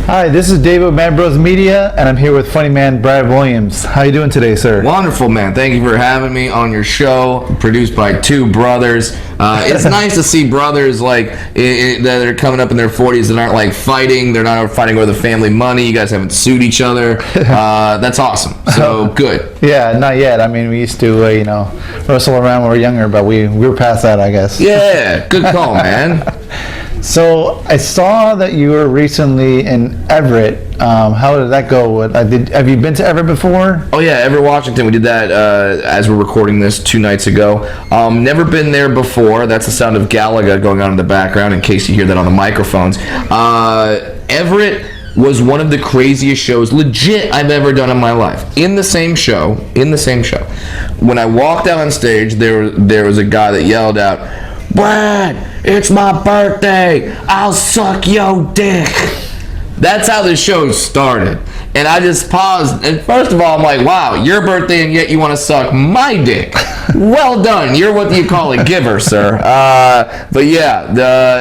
Hi, this is David with Mad Bros Media, and I'm here with funny man Brad Williams. How you doing today, sir? Wonderful, man. Thank you for having me on your show, produced by two brothers. It's nice to see brothers like that are coming up in their 40s that aren't like fighting. They're not fighting over the family money. You guys haven't sued each other. That's awesome. So good. Yeah, not yet. I mean, we used to, wrestle around when we were younger, but we were past that, I guess. Yeah, good call, man. So I saw that you were recently in Everett. How did that go? Have you been to Everett before? Oh yeah, Everett, Washington. We did that as we're recording this 2 nights ago. Never been there before. That's the sound of Galaga going on in the background in case you hear that on the microphones. Everett was one of the craziest shows, legit, I've ever done in my life. In the same show, when I walked out on stage, there was a guy that yelled out, "Brad, it's my birthday. I'll suck your dick." That's how the show started. And I just paused. And first of all, I'm like, wow, your birthday and yet you want to suck my dick. Well done. You're what you call a giver, sir. But yeah,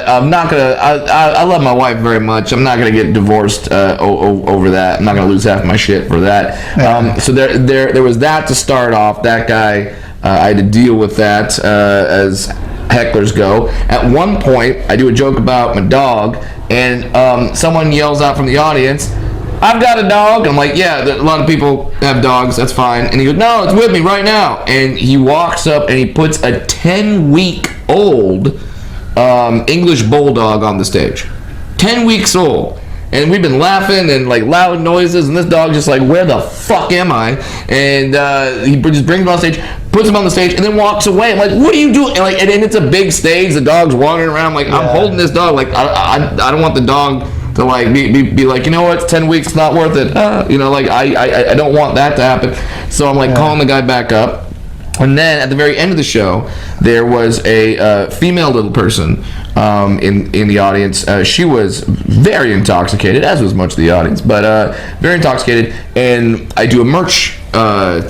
I'm not going to, I love my wife very much. I'm not going to get divorced over that. I'm not going to lose half my shit for that. So there was that to start off. That guy, I had to deal with that as hecklers go. At one point, I do a joke about my dog, and someone yells out from the audience, "I've got a dog." And I'm like, yeah, a lot of people have dogs, that's fine. And he goes, "No, it's with me right now." And he walks up and he puts a 10-week-old English bulldog on the stage. 10 weeks old. And we've been laughing and like loud noises, and this dog just like, "Where the fuck am I?" And he just brings him on stage, puts him on the stage, and then walks away. I'm like, "What are you doing?" And it's a big stage. The dog's wandering around. I'm like, I'm holding this dog. Like I don't want the dog to like be like, you know what? It's 10 weeks. It's not worth it. I don't want that to happen. So I'm like calling the guy back up. And then at the very end of the show, there was a female little person in the audience. She was very intoxicated, as was much of the audience, but very intoxicated. And I do a merch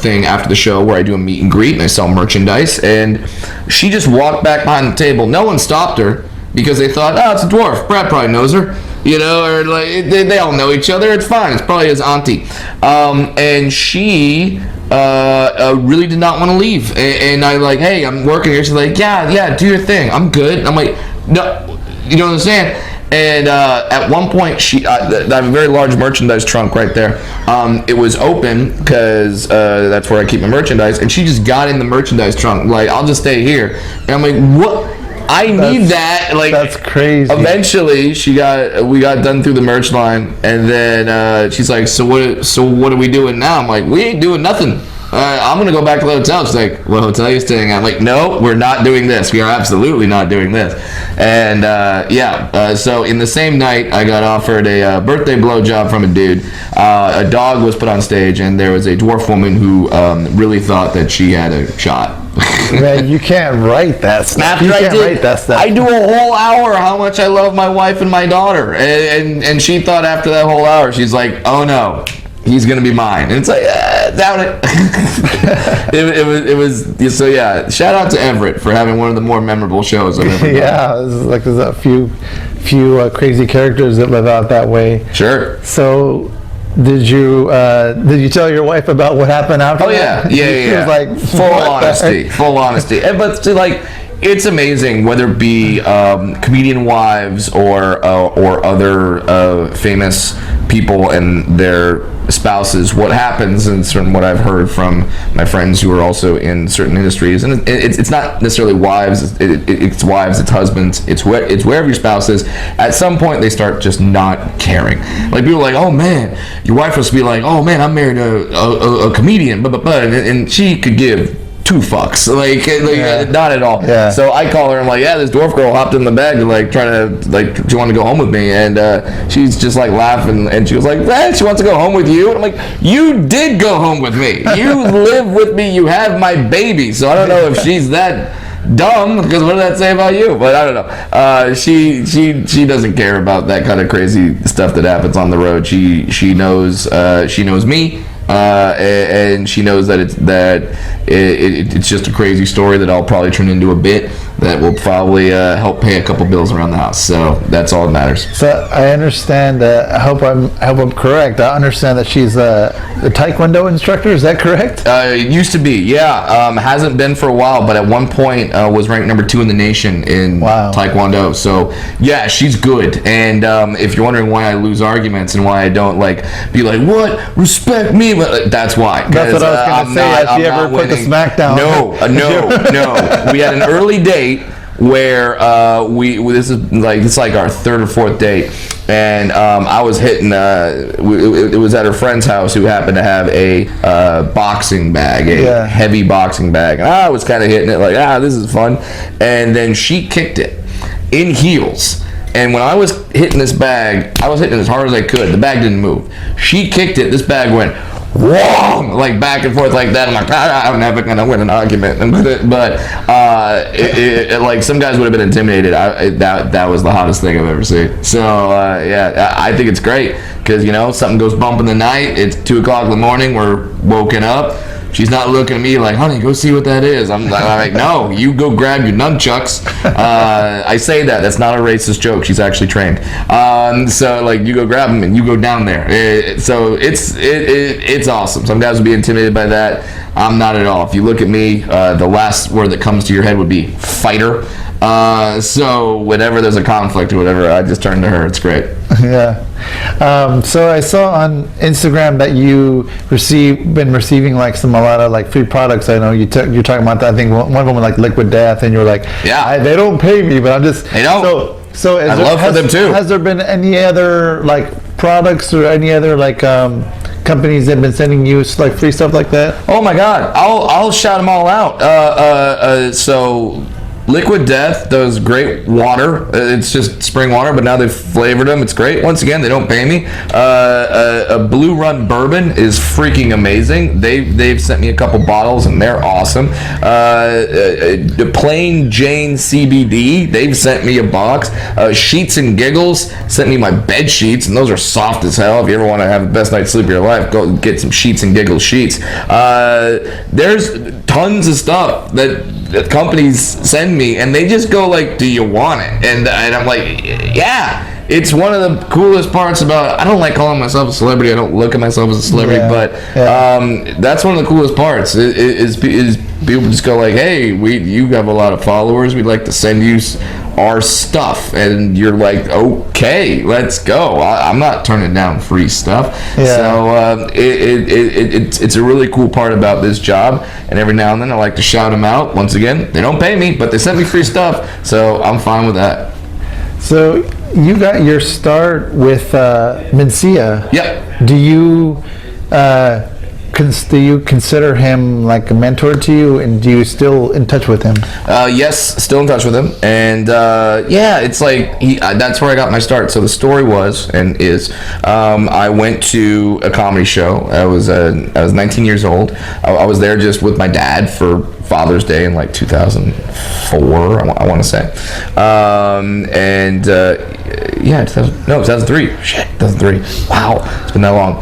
thing after the show where I do a meet and greet and I sell merchandise. And she just walked back behind the table. No one stopped her because they thought, "Oh, it's a dwarf. Brad probably knows her." Or like they all know each other. It's fine. It's probably his auntie. And she really did not want to leave. And I like, "Hey, I'm working here." She's like, yeah, do your thing. I'm good. And I'm like, "No, you don't understand." And at one point, I have a very large merchandise trunk right there. It was open because that's where I keep my merchandise. And she just got in the merchandise trunk. Like, "I'll just stay here." And I'm like, "What? I need that." Like, that's crazy. Eventually, we got done through the merch line, and then she's like, "So what are we doing now?" I'm like, "We ain't doing nothing. I'm gonna go back to the hotel." She's like, "What hotel are you staying at?" I'm like, "No, we're not doing this. We are absolutely not doing this." And so in the same night, I got offered a birthday blowjob from a dude. A dog was put on stage, and there was a dwarf woman who really thought that she had a shot. Man, you can't write that stuff. I do a whole hour how much I love my wife and my daughter, and she thought after that whole hour, she's like, "Oh no, he's gonna be mine." And it's like, doubt it. it was so yeah. Shout out to Everett for having one of the more memorable shows I've ever done. Yeah, there's a few crazy characters that live out that way. Sure. So, did you tell your wife about what happened after? Oh yeah. She was like, full honesty. But like, it's amazing whether it be comedian wives or other famous people and their spouses, what happens, and from what I've heard from my friends who are also in certain industries, and it's not necessarily wives, it's wives, it's husbands, it's wherever your spouse is, at some point they start just not caring. Like, people are like, oh man, your wife must be like, oh man, I'm married to a comedian, blah, blah, blah, and she could give two fucks, not at all. Yeah. So I call her, I'm like, yeah, this dwarf girl hopped in the bag to like trying to like, she wanted to go home with me, and she's just like laughing, and she was like, she wants to go home with you, and I'm like, you did go home with me, you live with me, you have my baby, so I don't know if she's that dumb, because what does that say about you? But I don't know. She doesn't care about that kind of crazy stuff that happens on the road. She knows me. And she knows that it's just a crazy story that I'll probably turn into a bit that will probably help pay a couple bills around the house. So that's all that matters. So I understand. I hope I'm correct. I understand that she's a Taekwondo instructor. Is that correct? It used to be, yeah. Hasn't been for a while, but at one point was ranked number 2 in the nation in Taekwondo. So yeah, she's good. And if you're wondering why I lose arguments and why I don't be like, what? Respect me. That's why. That's what I was going to say. Has she ever put the smackdown? No. We had an early date where this is like our 3rd or 4th date, and I was hitting. It was at her friend's house, who happened to have a boxing bag, heavy boxing bag, and I was kind of hitting it like, this is fun, and then she kicked it in heels. And when I was hitting this bag, I was hitting it as hard as I could. The bag didn't move. She kicked it. This bag went wrong, like back and forth like that. I'm like, I'm never gonna win an argument. But like, some guys would have been intimidated. That was the hottest thing I've ever seen. So yeah, I think it's great, because something goes bump in the night. It's 2:00 in the morning. We're woken up. She's not looking at me like, honey, go see what that is. I'm like, no, you go grab your nunchucks. I say that's not a racist joke. She's actually trained. So like, you go grab them and you go down there. So it's awesome. Some guys would be intimidated by that. I'm not at all. If you look at me, the last word that comes to your head would be fighter. So whenever there's a conflict or whatever, I just turn to her. It's great. Yeah. So I saw on Instagram that you been receiving a lot of free products. I know you're talking about that. I think one of them was like Liquid Death, and you're like, yeah, they don't pay me, but I'm just. They don't. So I love for them too. Has there been any other products or any other companies that have been sending you free stuff like that? Oh my God, I'll shout them all out. So Liquid Death does great water. It's just spring water, but now they've flavored them. It's great. Once again, they don't pay me. A Blue Run bourbon is freaking amazing. They've sent me a couple bottles, and they're awesome. The Plain Jane CBD, they've sent me a box. Sheets and Giggles sent me my bed sheets, and those are soft as hell. If you ever want to have the best night's sleep of your life, go get some Sheets and Giggles sheets. There's tons of stuff that companies send me, and they just go do you want it? And I'm like, yeah. It's one of the coolest parts about, I don't like calling myself a celebrity. I don't look at myself as a celebrity, but that's one of the coolest parts is people just go hey, you have a lot of followers. We'd like to send you our stuff, and you're like, okay, let's go. I'm not turning down free stuff. So it's a really cool part about this job, and every now and then I like to shout them out. Once again, they don't pay me, but they sent me free stuff, so I'm fine with that. So you got your start with Mencia. Yep. Do you consider him a mentor to you, and do you still in touch with him? Yes, still in touch with him, and it's that's where I got my start. So the story was and is, I went to a comedy show. I was 19 years old. I was there just with my dad for Father's Day in 2004, I want to say, 2003. Shit, 2003. Wow, it's been that long.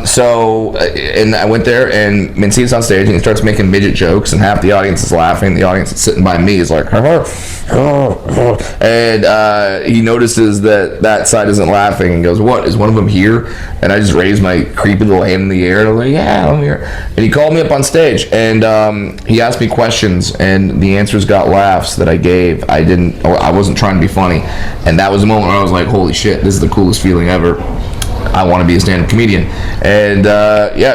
So, and I went there, and Mencia's on stage, and he starts making midget jokes, and half the audience is laughing. The audience that's sitting by me is like, and he notices that side isn't laughing, and goes, "What, is one of them here?" And I just raised my creepy little hand in the air, and I'm like, "Yeah, I'm here." And he called me up on stage, and he asked me questions, and the answers got laughs that I gave. I wasn't trying to be funny, and that was the moment where I was like, holy shit, this is the coolest feeling ever. I want to be a stand-up comedian. And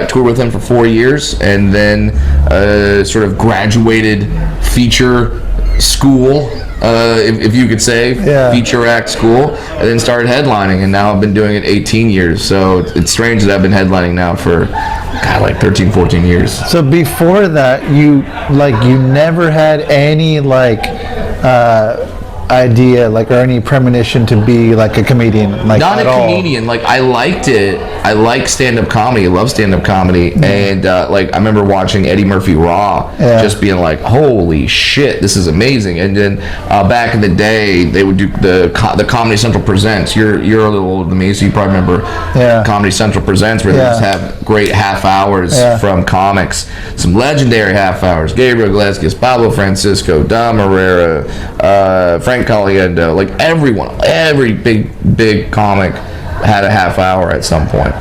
toured with him for 4 years, and then sort of graduated feature school, if you could say, feature act school, and then started headlining, and now I've been doing it 18 years. So it's strange that I've been headlining now for like 13, 14 years. So before that, you never had any idea or any premonition to be like a comedian, not a comedian. I liked it. I like stand-up comedy. I love stand-up comedy. And I remember watching Eddie Murphy Raw, just being like, holy shit, this is amazing. And then back in the day, they would do the Comedy Central Presents. You're a little older than me, so you probably remember Comedy Central Presents, where they just have great half hours from comics, some legendary half hours: Gabriel Iglesias, Pablo Francisco, Dom Herrera, Frank Caliendo, every big comic had a half hour at some point.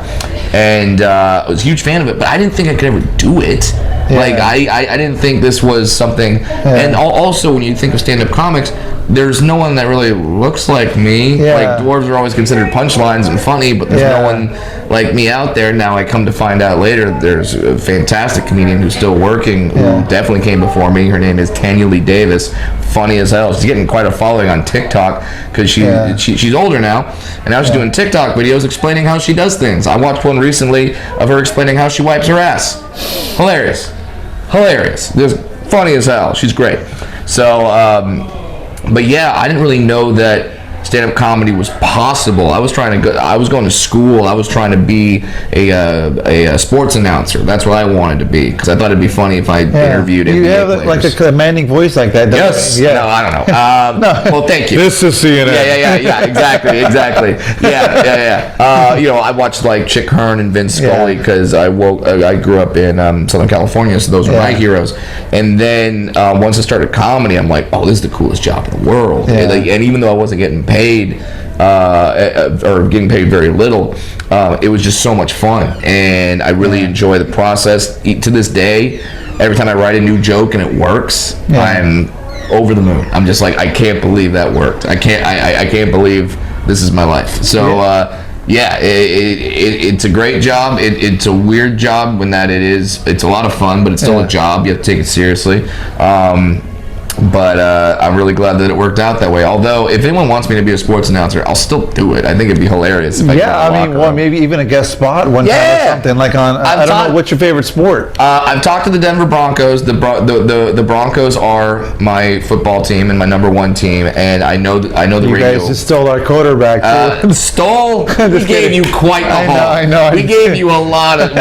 And I was a huge fan of it, but I didn't think I could ever do it. I didn't think this was something. And also, when you think of stand-up comics, there's no one that really looks like me. Dwarves are always considered punchlines and funny, but there's no one like me out there. Now I come to find out later, there's a fantastic comedian who's still working, who definitely came before me. Her name is Tanya Lee Davis. Funny as hell. She's getting quite a following on TikTok because she's older now, and now she's doing TikTok videos explaining how she does things. I watched one recently of her explaining how she wipes her ass. Hilarious. Just funny as hell. She's great. So, but yeah, I didn't really know that stand-up comedy was possible. I was going to school. I was trying to be a sports announcer. That's what I wanted to be, because I thought it'd be funny if I interviewed you NBA have players. a commanding voice like that. Yes. Yeah. No, I don't know. Well, thank you. This is CNN. Yeah. Exactly. Yeah. I watched Chick Hearn and Vince Scully because I grew up in Southern California, so those were my heroes. And then once I started comedy, I'm like, oh, this is the coolest job in the world. And even though I wasn't getting paid, or getting paid very little, it was just so much fun, and I really enjoy the process. To this day, every time I write a new joke and it works, I'm over the moon. I'm just like, I can't believe that worked. I can't believe this is my life. So it's a great job. It's a weird job when that it is. It's a lot of fun, but it's still a job. You have to take it seriously. But I'm really glad that it worked out that way. Although, if anyone wants me to be a sports announcer, I'll still do it. I think it'd be hilarious if maybe even a guest spot one time or something. I don't know, what's your favorite sport? I've talked to the Denver Broncos. The Broncos are my football team and my number one team, and I know the radio. You guys just stole our quarterback. Stole? We gave you quite the haul. I know. We gave you a lot of.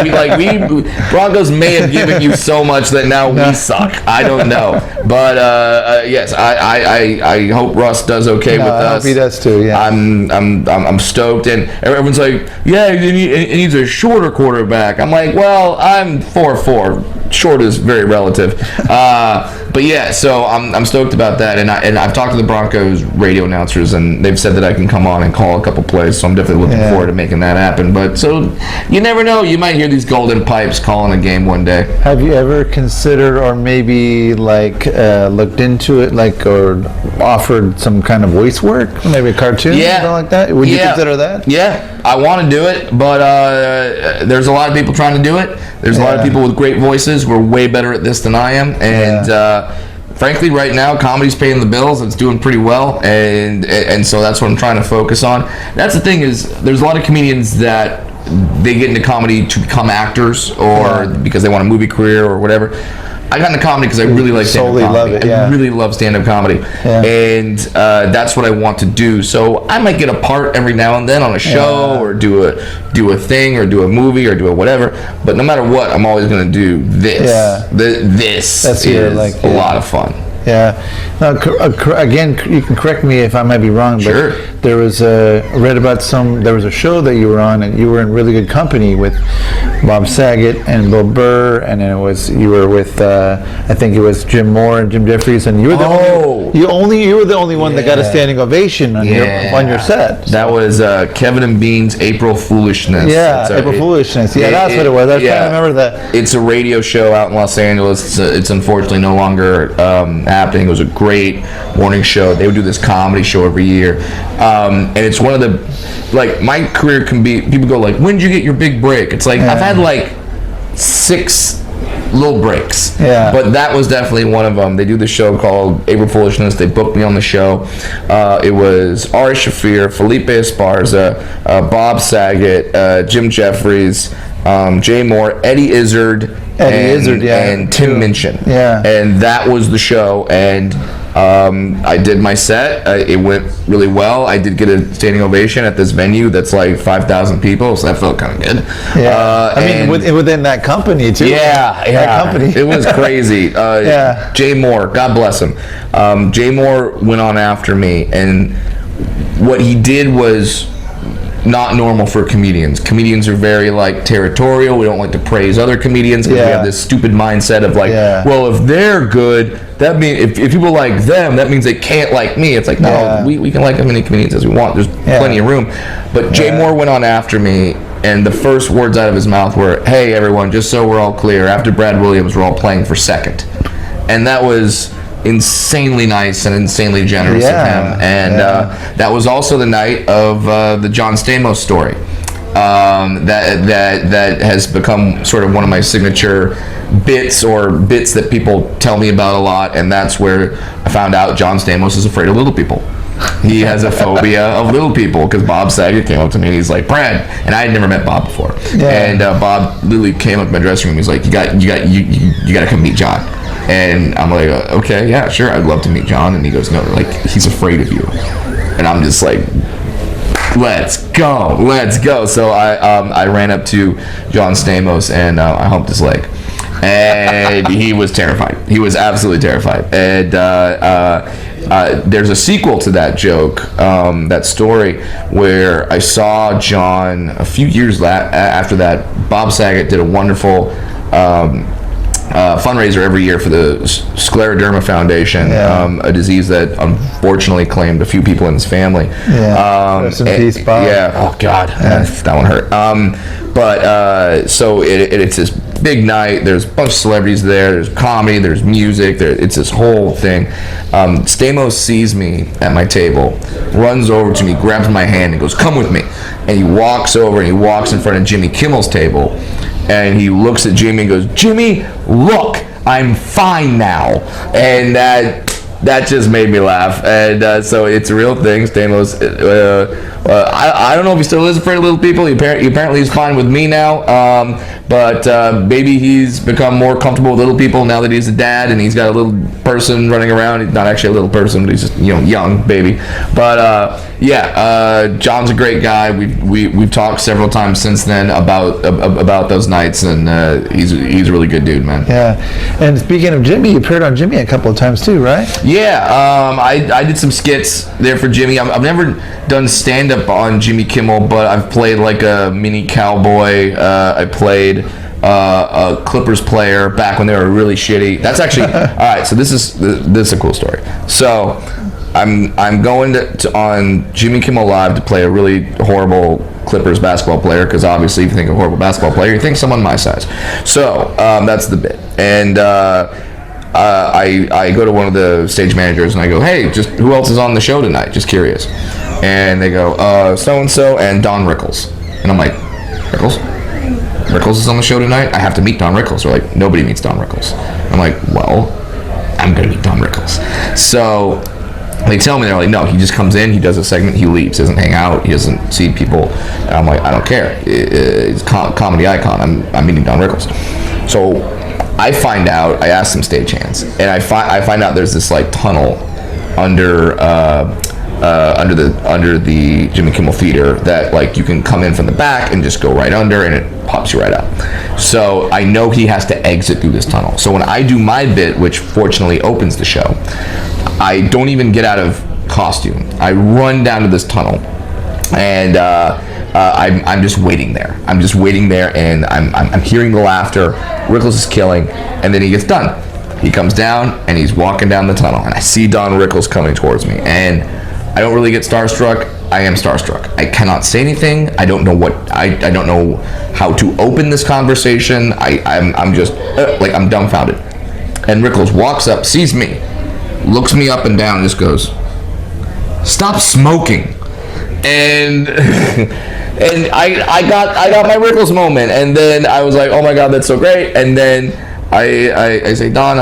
Broncos may have given you so much that now we suck. I don't know, but. Yes, I hope Russ does okay with us. I hope he does too. Yeah, I'm stoked, and everyone's like, yeah, it needs a shorter quarterback. I'm like, well, I'm 4'4". Short is very relative, but yeah. So I'm stoked about that, and I've talked to the Broncos radio announcers, and they've said that I can come on and call a couple plays. So I'm definitely looking forward to making that happen. But so you never know, you might hear these golden pipes calling a game one day. Have you ever considered, or maybe looked into it, or offered some kind of voice work, maybe a cartoon, something like that? Would you consider that? Yeah, I want to do it, but there's a lot of people trying to do it. There's a lot of people with great voices who are way better at this than I am, and frankly, right now, comedy's paying the bills. It's doing pretty well, and so that's what I'm trying to focus on. That's the thing, is there's a lot of comedians that they get into comedy to become actors, or because they want a movie career or whatever. I got into comedy because I really like stand-up comedy. I really love stand-up comedy, and that's what I want to do. So I might get a part every now and then on a show, or do a thing, or do a movie, or do a whatever. But no matter what, I'm always going to do this. This is a lot of fun. Yeah. Now, again, you can correct me if I might be wrong, but there was a show that you were on, and you were in really good company with Bob Saget and Bill Burr, and then you were with I think it was Jim Moore and Jim Jeffries, and you were the only one that got a standing ovation on your set. That was Kevin and Bean's April Foolishness. April Foolishness. Yeah, that's what it was. I was trying to remember that. It's a radio show out in Los Angeles. It's unfortunately no longer happening. It was a great morning show. They would do this comedy show every year, and it's one of the, like, my career can be, people go like, when did you get your big break? It's like, I've had like 6 little breaks, but that was definitely one of them. They do this show called April Foolishness. They booked me on the show. It was Ari Shaffir, Felipe Esparza, Bob Saget, Jim Jeffries, Jay Moore, Eddie Izzard, and Tim Minchin. And that was the show, and I did my set. It went really well. I did get a standing ovation at this venue that's like 5,000 people, so that felt kind of good. I mean, within that company too. That company. It was crazy. Jay Moore, God bless him. Jay Moore went on after me, and what he did was not normal for comedians. Comedians are very like territorial. We don't like to praise other comedians because we have this stupid mindset of like, well, if they're good, that means if people like them, that means they can't like me. It's like, no, we can like as many comedians as we want. There's plenty of room. But Jay Moore went on after me, and the first words out of his mouth were, "Hey everyone, just so we're all clear, after Brad Williams, we're all playing for second." And that was insanely nice and insanely generous of him, and that was also the night of the John Stamos story. That has become sort of one of my signature bits that people tell me about a lot, and that's where I found out John Stamos is afraid of little people. He has a phobia of little people, because Bob Saget came up to me and he's like, "Brad," and I had never met Bob before, and Bob literally came up to my dressing room. He's like, you got to come meet John. And I'm like, okay, yeah, sure, I'd love to meet John. And he goes, no, like, he's afraid of you. And I'm just like, let's go. So I ran up to John Stamos, and I humped his leg. And he was terrified. He was absolutely terrified. And there's a sequel to that joke, that story, where I saw John a few years after that. Bob Saget did a wonderful fundraiser every year for the Scleroderma Foundation, a disease that unfortunately claimed a few people in his family. Rest in peace, Bob. Oh God, that one hurt. So it's this big night. There's a bunch of celebrities there. There's comedy. There's music. It's this whole thing. Stamos sees me at my table, runs over to me, grabs my hand, and goes, "Come with me." And he walks over and he walks in front of Jimmy Kimmel's table. And he looks at Jimmy and goes, "Jimmy, look, I'm fine now." And that just made me laugh. And so it's a real thing. Stamos, I don't know if he still is afraid of little people. Apparently he's fine with me now. But maybe he's become more comfortable with little people now that he's a dad and he's got a little person running around. He's not actually a little person, but he's just, young baby. But John's a great guy. We've talked several times since then about those nights, and he's a really good dude, man. Yeah. And speaking of Jimmy, you appeared on Jimmy a couple of times too, right? Yeah. I did some skits there for Jimmy. I've never done stand-up on Jimmy Kimmel, but I've played like a mini cowboy. I played a Clippers player back when they were really shitty. That's actually all right. So this is a cool story. So I'm going to on Jimmy Kimmel Live to play a really horrible Clippers basketball player, because obviously if you think of a horrible basketball player, you think someone my size. So that's the bit. And I go to one of the stage managers and I go, "Hey, just who else is on the show tonight? Just curious." And they go, "So and so and Don Rickles." And I'm like, "Rickles? Rickles is on the show tonight? I have to meet Don Rickles." They're like, "Nobody meets Don Rickles." I'm like, "Well, I'm gonna meet Don Rickles." So they tell me, they're like, "No, he just comes in, he does a segment, he leaves, doesn't hang out, he doesn't see people." And I'm like, "I don't care. It's comedy icon. I'm meeting Don Rickles." So I find out, I ask some stagehands, and I find out there's this like tunnel under the Jimmy Kimmel Theater that like you can come in from the back and just go right under, and it pops you right up. So I know he has to exit through this tunnel. So when I do my bit, which fortunately opens the show, I don't even get out of costume. I run down to this tunnel, and I'm just waiting there. And I'm hearing the laughter. Rickles is killing, and then he gets done. He comes down, and he's walking down the tunnel, and I see Don Rickles coming towards me, and I don't really get starstruck. I am starstruck. I cannot say anything. I don't know I don't know how to open this conversation. I'm just like, I'm dumbfounded. And Rickles walks up, sees me, looks me up and down, and just goes, "Stop smoking." And and I got my Rickles moment, and then I was like, "Oh my God, that's so great!" And then I say, "Don,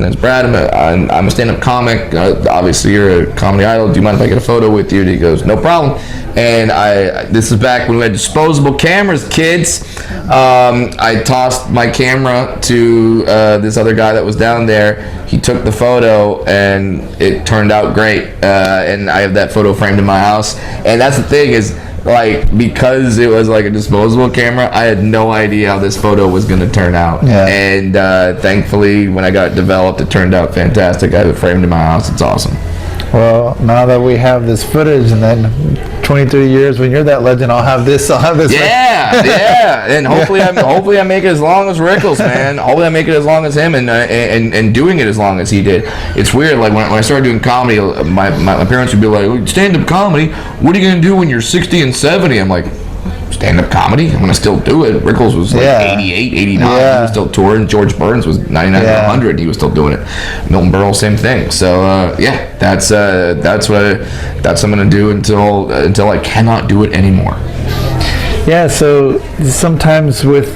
it's Brad. I'm a stand-up comic. Obviously, you're a comedy idol. Do you mind if I get a photo with you?" And he goes, "No problem." And this is back when we had disposable cameras, kids. I tossed my camera to this other guy that was down there. He took the photo, and it turned out great. And I have that photo framed in my house. And that's the thing is, like, because it was like a disposable camera, I had no idea how this photo was going to turn out. Yeah. And thankfully, when I got it developed, it turned out fantastic. I have it framed in my house. It's awesome. Well, now that we have this footage, and then 23 years when you're that legend, I'll have this. Yeah, yeah. And hopefully I make it as long as Rickles, man. Hopefully I make it as long as him, and doing it as long as he did. It's weird. Like when I started doing comedy, my parents would be like, "Stand-up comedy? What are you gonna do when you're 60 and 70?" I'm like, stand-up comedy? I'm gonna still do it. Rickles was like 88, 89. He was still touring. George Burns was 99 or 100. He was still doing it. Milton Berle, same thing. So that's what I'm gonna do until I cannot do it anymore. Yeah. So sometimes with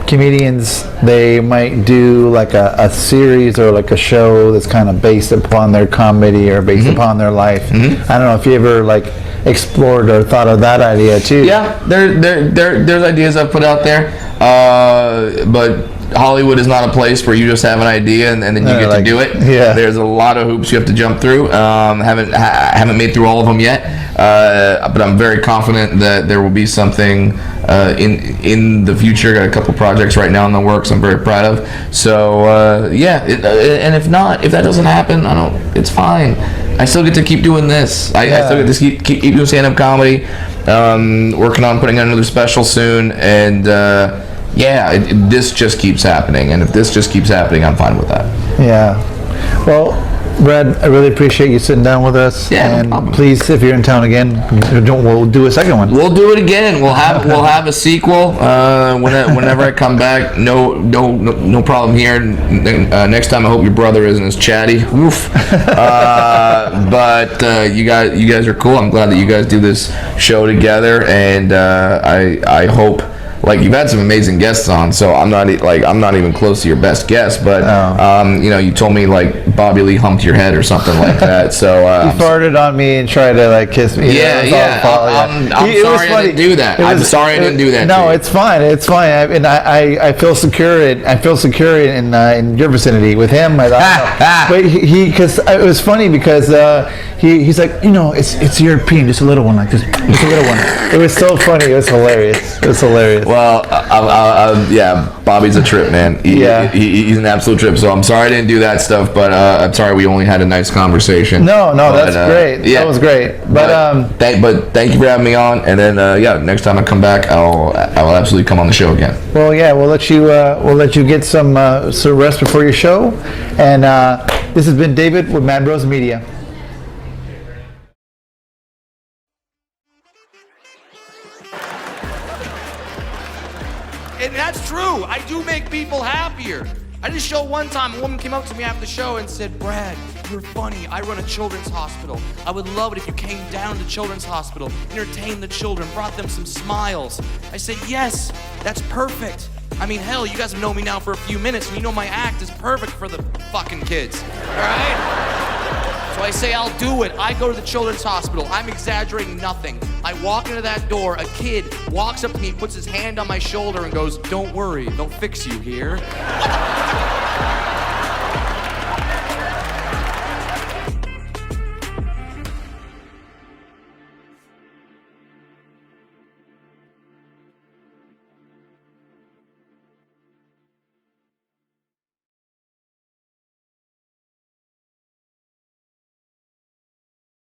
comedians, they might do like a series or like a show that's kind of based upon their comedy or based upon their life. I don't know if you ever like explored or thought of that idea too. Yeah, there's ideas I've put out there, but Hollywood is not a place where you just have an idea and then you get to do it. Yeah. There's a lot of hoops you have to jump through. Haven't made through all of them yet, but I'm very confident that there will be something in the future. Got a couple projects right now in the works I'm very proud of. So and if that doesn't happen, it's fine. I still get to keep doing this. I still get to keep doing stand-up comedy. Working on putting out another special soon, and this just keeps happening. And if this just keeps happening, I'm fine with that. Yeah. Well, Brad, I really appreciate you sitting down with us. Yeah, and no problem. Please, if you're in town again, we'll do a second one. We'll do it again. We'll have a sequel whenever I come back. No problem here. Next time, I hope your brother isn't as chatty. Oof. But you guys are cool. I'm glad that you guys do this show together, and I hope. Like, you've had some amazing guests on, so I'm not even close to your best guest, but you told me like Bobby Lee humped your head or something like that. So he farted on me and tried to like kiss me. I'm sorry I didn't do that. I'm sorry I didn't do that. No, it's fine. It's fine. I feel secure. I feel secure in your vicinity with him. But because it was funny because he's like, it's European, just a little one like this, just a little one. It was so funny. It was hilarious. Well, Bobby's a trip, man. He's an absolute trip. So I'm sorry I didn't do that stuff, but I'm sorry we only had a nice conversation. No, that's great. Yeah, that was great. But thank you for having me on. And then next time I come back, I will absolutely come on the show again. Well, we'll let you get some rest before your show. And this has been David with Mad Bros Media. And that's true. I do make people happier. I did a show one time, a woman came up to me after the show and said, "Brad, you're funny. I run a children's hospital. I would love it if you came down to children's hospital, entertained the children, brought them some smiles." I said, "Yes, that's perfect. I mean, hell, you guys have known me now for a few minutes, and you know my act is perfect for the fucking kids, all right?" So I say, I'll do it. I go to the children's hospital. I'm exaggerating nothing. I walk into that door. A kid walks up to me, puts his hand on my shoulder, and goes, "Don't worry, they'll fix you here."